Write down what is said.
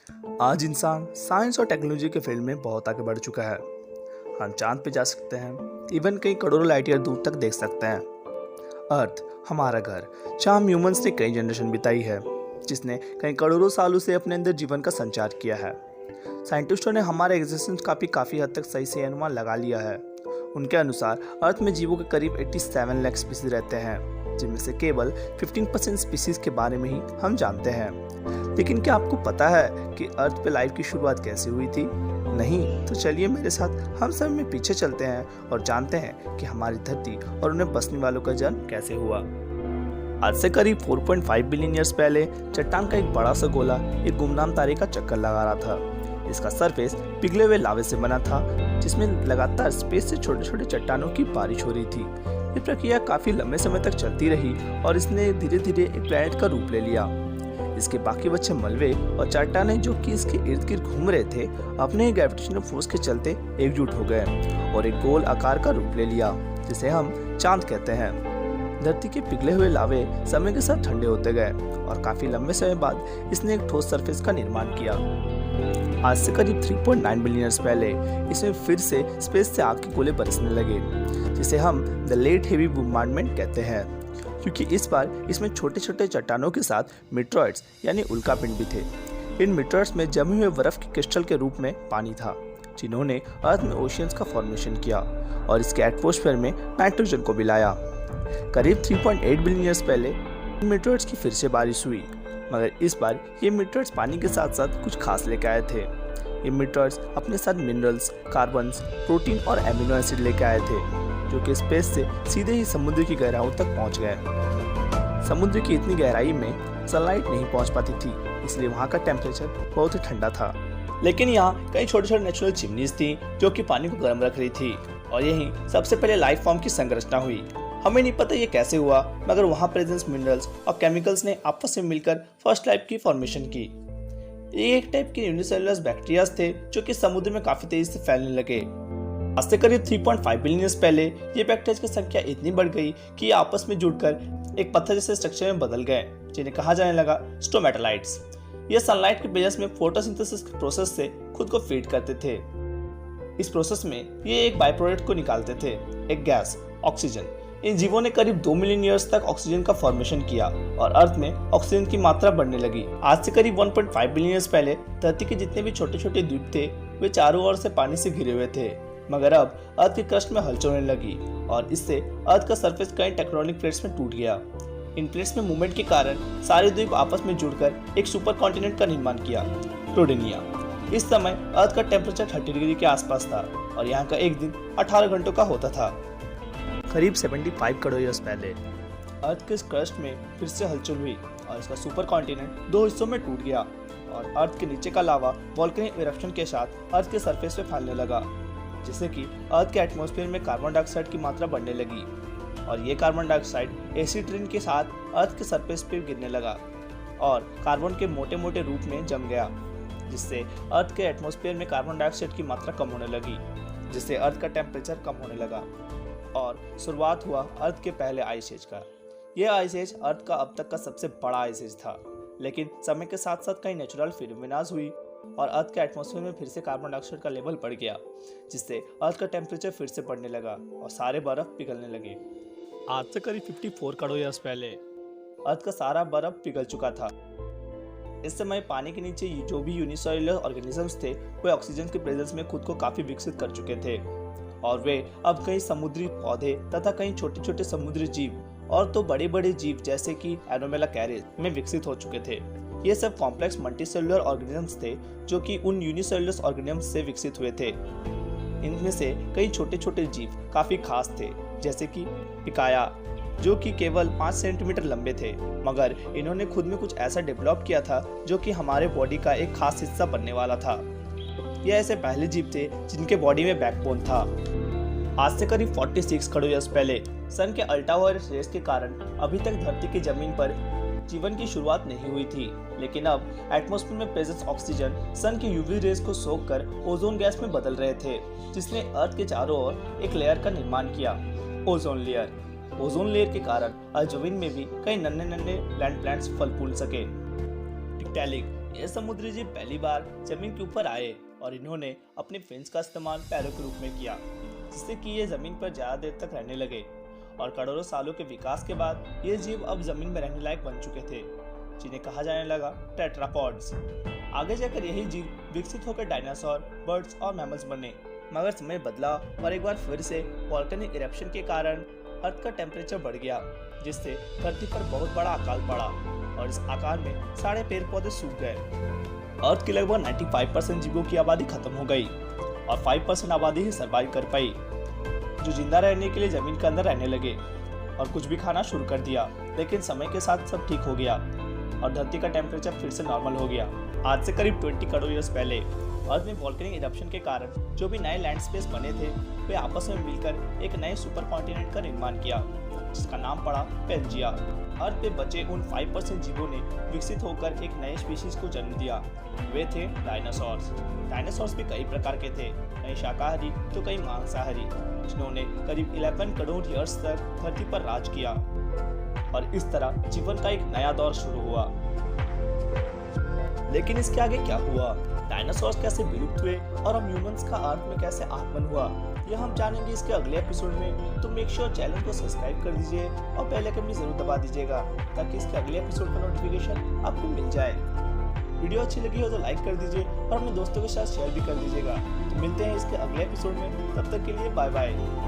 आज इंसान साइंस और टेक्नोलॉजी के फील्ड में बहुत आगे बढ़ चुका है। हम चांद पे जा सकते हैं, इवन कई करोड़ों लाइट ईयर दूर तक देख सकते हैं। अर्थ हमारा घर, जहाँ हम ह्यूमंस ने कई जनरेशन बिताई है, जिसने कई करोड़ों सालों से अपने अंदर जीवन का संचार किया है। साइंटिस्टों ने हमारे एग्जिस्टेंस का भी काफ़ी हद तक सही से अनुमान लगा लिया है। उनके अनुसार अर्थ में जीवों के करीब 87 लाख स्पीसीज रहते हैं, जिनमें से केवल 15% स्पीसीज के बारे में ही हम जानते हैं। लेकिन क्या आपको पता है कि अर्थ पे लाइफ की शुरुआत कैसे हुई थी? नहीं तो चलिए मेरे साथ हम सब में पीछे चलते हैं और जानते हैं कि हमारी धरती और उन्हें बसने वालों का जन्म कैसे हुआ। आज से करीब 4.5 बिलियन ईयर्स पहले चट्टान का एक बड़ा सा गोला एक गुमनाम तारे का चक्कर लगा रहा था। इसका सरफेस पिघले हुए लावे से बना था, जिसमें लगातार स्पेस से छोटे छोटे चट्टानों की बारिश हो रही थी। ये प्रक्रिया काफी लंबे समय तक चलती रही और इसने धीरे धीरे एक प्लैनेट का रूप ले लिया। इसके बाकी बचे मलबे और चट्टानें जो कि इसके इर्द गिर्द घूम रहे थे, अपने ग्रेविटेशनल फोर्स के चलते एकजुट हो गए और एक गोल आकार का रूप ले लिया, जिसे हम चांद कहते हैं। धरती के पिघले हुए लावे समय के साथ ठंडे होते गए और काफी लंबे समय बाद इसने एक ठोस सरफेस का निर्माण किया। आज से करीब 3.9 बिलियन ईयर्स पहले इसमें फिर से स्पेस से आग के गोले बरसने लगे, जिसे हम द लेट हेवी बॉम्बार्डमेंट कहते हैं, क्योंकि इस बार इसमें छोटे छोटे चट्टानों के साथ मीटरॉइड्स यानी उल्कापिंड भी थे। इन मीटरॉइड्स में जमे हुए बर्फ के क्रिस्टल के रूप में पानी था, जिन्होंने अर्थ में ओशियंस का फॉर्मेशन किया और इसके एटमॉस्फेयर में नाइट्रोजन को मिलाया। करीब 3.8 बिलियन ईयर्स पहले मीटरॉइड्स की फिर से बारिश हुई, मगर इस बार ये मीटरॉइड्स पानी के साथ साथ कुछ खास लेकर आए थे। ये मीटरॉइड्स अपने साथ मिनरल्स, कार्बन्स, प्रोटीन और एमिनो एसिड लेकर आए थे, जो कि स्पेस से सीधे ही समुद्र की गहराइयों तक पहुंच गए। समुद्र की इतनी गहराई में सनलाइट नहीं पहुंच पाती थी, इसलिए वहां का टेम्परेचर बहुत ही ठंडा था। लेकिन यहाँ कई छोटे छोटे नेचुरल चिमनीज थी जो कि पानी को गर्म रख रही थी, और यही सबसे पहले लाइफ फॉर्म की संरचना हुई। हमें नहीं पता ये कैसे हुआ, मगर वहाँ प्रेजेंस मिनरल्स और केमिकल्स ने आपस में मिलकर फर्स्ट लाइफ की फॉर्मेशन की। ये एक टाइप के यूनिसेलुलर बैक्टीरियाज थे जो कि समुद्र में काफी तेजी से फैलने लगे। आज से करीब 3.5 बिलियन ईयर्स पहले ये बैक्टीरिया की संख्या इतनी बढ़ गई कि ये आपस में जुड़कर एक पत्थर जैसे स्ट्रक्चर में बदल गए, जिन्हें कहा जाने लगा स्टोमेटालाइट्स। ये सनलाइट के बेस में फोटोसिंथेसिस के प्रोसेस से खुद को फीड करते थे। इस प्रोसेस में ये एक बाय प्रोडक्ट को निकालते थे, एक गैस ऑक्सीजन। इन जीवों ने करीब 2 मिलियन ईयर्स तक ऑक्सीजन का फॉर्मेशन किया और अर्थ में ऑक्सीजन की मात्रा बढ़ने लगी। आज से करीब 1.5 बिलियन ईयर्स पहले धरती के जितने भी छोटे छोटे द्वीप थे, वे चारों ओर से पानी से घिरे हुए थे, मगर अब अर्थ की क्रस्ट में हलचल होने लगी और इससे अर्थ का सरफेस कई टेक्टोनिक प्लेट्स में टूट गया। इन प्लेट्स में मूवमेंट के कारण सारे द्वीप आपस में जुड़कर एक सुपर कॉन्टिनेंट का निर्माण किया, रोडेनिया। इस समय अर्थ का टेम्परेचर 30 डिग्री के आसपास था और यहाँ का एक दिन 18 घंटों का होता था। करीब 75 करोड़ ईयर्स पहले अर्थ के क्रस्ट में फिर से हलचल हुई और इसका सुपर कॉन्टिनेंट 2 हिस्सों में टूट गया और अर्थ के नीचे का लावा वोल्केनिक इरप्शन के साथ अर्थ के सरफेस पे फैलने लगा, जिससे कि अर्थ के एटमॉस्फेयर में कार्बन डाइऑक्साइड की मात्रा बढ़ने लगी और ये कार्बन डाइऑक्साइड एसिड रेन के साथ अर्थ के सरफेस पे गिरने लगा और कार्बन के मोटे मोटे रूप में जम गया, जिससे अर्थ के एटमॉस्फेयर में कार्बन डाइऑक्साइड की मात्रा कम होने लगी, जिससे अर्थ का टेम्परेचर कम होने लगा और शुरुआत हुआ अर्थ के पहले आइस एज का। यह आइस एज अर्थ का अब तक का सबसे बड़ा आइस एज था, लेकिन समय के साथ साथ कई नेचुरल फिनोमेनाज हुई और अर्थ के एटमॉस्फेयर में फिर से कार्बन डाइऑक्साइड का लेवल बढ़ गया, जिससे अर्थ का टेम्परेचर फिर से बढ़ने लगा और सारे बर्फ पिघलने लगे। आज से करीब 54 करोड़ ईयर्स पहले अर्थ का सारा बर्फ पिघल चुका था। इस समय पानी के नीचे जो भी यूनिसेलुलर ऑर्गेनिजम्स थे, वे ऑक्सीजन के प्रेजेंस में खुद को काफी विकसित कर चुके थे और वे अब कई समुद्री पौधे तथा कई छोटे छोटे समुद्री जीव और तो बड़े बड़े जीव जैसे कि एनोमेला कैरेज में विकसित हो चुके थे। ये सब कॉम्प्लेक्स मल्टीसेलुलर ऑर्गेनिजम्स थे जो कि उन यूनिसेलुलर ऑर्गेनिजम्स से विकसित हुए थे। इनमें से कई छोटे छोटे जीव काफी खास थे, जैसे कि पिकाया, जो कि केवल 5 सेंटीमीटर लंबे थे, मगर इन्होंने खुद में कुछ ऐसा डेवलप किया था जो कि हमारे बॉडी का एक खास हिस्सा बनने वाला था। ये ऐसे पहले जीव थे जिनके बॉडी में बैकबोन था। आज से करीब 46 करोड़ ईयर्स पहले सन के अल्ट्रावायलेट रेस के कारण अभी तक धरती की जमीन पर जीवन की शुरुआत नहीं हुई थी, लेकिन अब एटमॉस्फेयर में प्रेजेंस ऑक्सीजन सन की यूवी रेस को सोख कर ओजोन गैस में बदल रहे थे, जिसने अर्थ के चारों ओर एक लेयर का निर्माण किया, ओजोन लेयर। ओजोन लेयर के कारण अर्थ जमीन में भी कई नन्हे नन्हे लैंड प्लांट्स फल फूल सके। टिक्टैलिक ये समुद्री जीव पहली बार जमीन के ऊपर आए और इन्होंने अपने फिन्स का इस्तेमाल पैरों के रूप में किया, जिससे कि ये जमीन पर ज्यादा देर तक रहने लगे और करोड़ों सालों के विकास के बाद ये जीव अब जमीन में रहने लायक बन चुके थे, जिन्हें कहा जाने लगा टेट्रापॉड्स। आगे जाकर यही जीव विकसित होकर डायनासोर, बर्ड्स और मैमल्स बने। मगर समय बदला और एक बार फिर से वोल्केनिक इरप्शन के कारण अर्थ का टेम्परेचर बढ़ गया, जिससे धरती पर बहुत बड़ा अकाल पड़ा और इस आकार में सारे पेड़ पौधे सूख गए। अर्थ की लगभग 95% जीवों की आबादी खत्म हो गई और 5% आबादी ही सर्वाइव कर पाई, जो जिंदा रहने के लिए जमीन के अंदर रहने लगे और कुछ भी खाना शुरू कर दिया। लेकिन समय के साथ सब ठीक हो गया और धरती का टेम्परेचर फिर से नॉर्मल हो गया। आज से करीब 20 करोड़ ईयर्स पहले अर्थ में वोल्केनिक इरप्शन के कारण जो भी नए लैंड स्पेस बने थे, वे आपस में मिलकर एक नए सुपर कॉन्टिनेंट का निर्माण किया, जिसका नाम पड़ा पेंजिया। अर्थ पे बचे उन 5% जीवों ने विकसित होकर एक नए स्पीशीज को जन्म दिया। वे थे डायनासोर्स। डायनासोर्स भी कई प्रकार के थे, कई शाकाहारी तो कई मांसाहारी, जिन्होंने करीब 11 करोड़ ईयर्स तक धरती पर राज किया और इस तरह जीवन का एक नया दौर शुरू हुआ। लेकिन इसके आगे क्या हुआ? डायनासोर्स कैसे विलुप्त हुए और हम ह्यूमंस का अर्थ में कैसे आगमन हुआ, यह हम जानेंगे इसके अगले एपिसोड में। तो मेक श्योर चैनल को सब्सक्राइब कर दीजिए और बेल आइकन भी जरूर दबा दीजिएगा, ताकि इसके अगले एपिसोड का नोटिफिकेशन आपको मिल जाए। वीडियो अच्छी लगी हो तो लाइक कर दीजिए और अपने दोस्तों के साथ शेयर भी कर दीजिएगा। तो मिलते हैं इसके अगले एपिसोड में, तब तक के लिए बाय बाय।